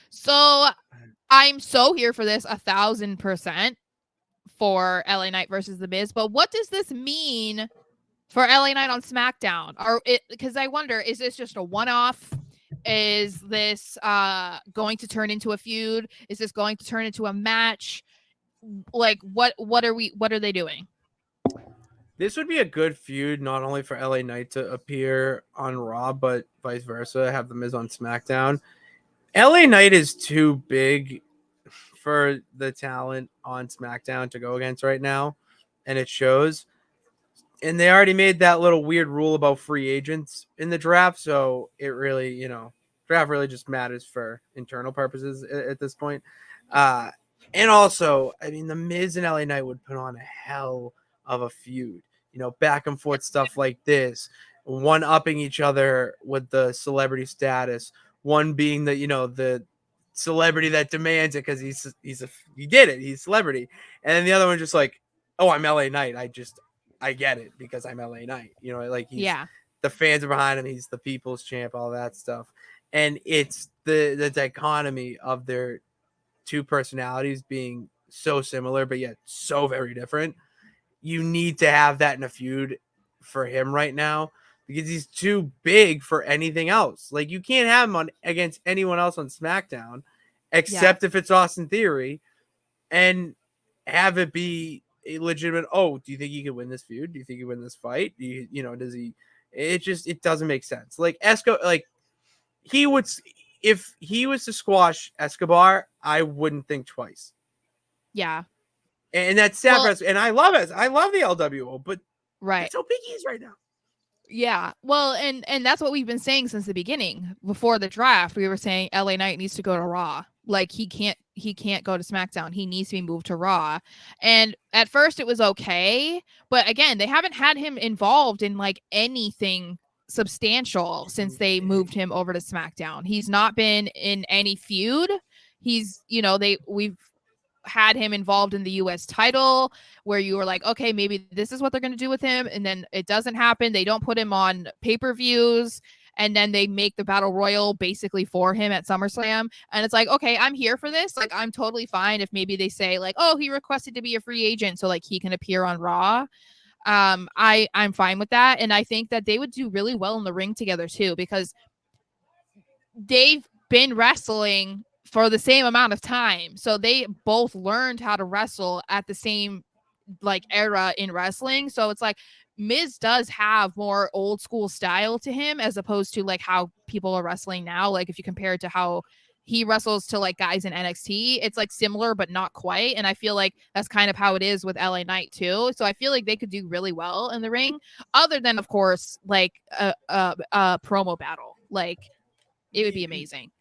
So I'm so here for this 1,000% for LA Knight versus The Miz. But what does this mean for LA Knight on SmackDown? Because I wonder, is this just a one-off? Is this going to turn into a feud? Is this going to turn into a match? Like, what are they doing? This would be a good feud, not only for LA Knight to appear on Raw, but vice versa, have the Miz on SmackDown. LA Knight is too big for the talent on SmackDown to go against right now, and it shows. And they already made that little weird rule about free agents in the draft, so it really, draft really just matters for internal purposes at this point. And also, I mean, the Miz and LA Knight would put on a hell of a feud. Back and forth stuff like this, one upping each other with the celebrity status, one being the celebrity that demands it because he did it, he's a celebrity, and then the other one just like, oh, I'm LA Knight, I get it because I'm LA Knight. Like he's the fans are behind him. He's the people's champ, all that stuff. And it's the dichotomy of their two personalities being so similar, but yet so very different. You need to have that in a feud for him right now because he's too big for anything else. Like you can't have him on against anyone else on SmackDown, except if it's Austin Theory, and have it be a legitimate. Oh, do you think he could win this feud? Do you think he win this fight? Do does he? It doesn't make sense. Like he would, if he was to squash Escobar, I wouldn't think twice. Yeah. And that's sad for us. And I love it. I love the LWO, but that's how big he is right now. Yeah. Well, and that's what we've been saying since the beginning. Before the draft, we were saying LA Knight needs to go to Raw. Like he can't go to SmackDown. He needs to be moved to Raw. And at first it was okay, but again, they haven't had him involved in like anything substantial since they moved him over to SmackDown. He's not been in any feud. He's, we've had him involved in the US title where you were like, okay, maybe this is what they're going to do with him. And then it doesn't happen. They don't put him on pay-per-views. And then they make the battle royal basically for him at SummerSlam. And it's like, okay, I'm here for this. Like, I'm totally fine if maybe they say like, oh, he requested to be a free agent. So like he can appear on Raw. I'm fine with that. And I think that they would do really well in the ring together too, because they've been wrestling for the same amount of time. So they both learned how to wrestle at the same like era in wrestling. So it's like Miz does have more old school style to him as opposed to like how people are wrestling now. Like if you compare it to how he wrestles to like guys in NXT, it's like similar but not quite. And I feel like that's kind of how it is with LA Knight too. So I feel like they could do really well in the ring, other than of course like a promo battle. Like it would be amazing.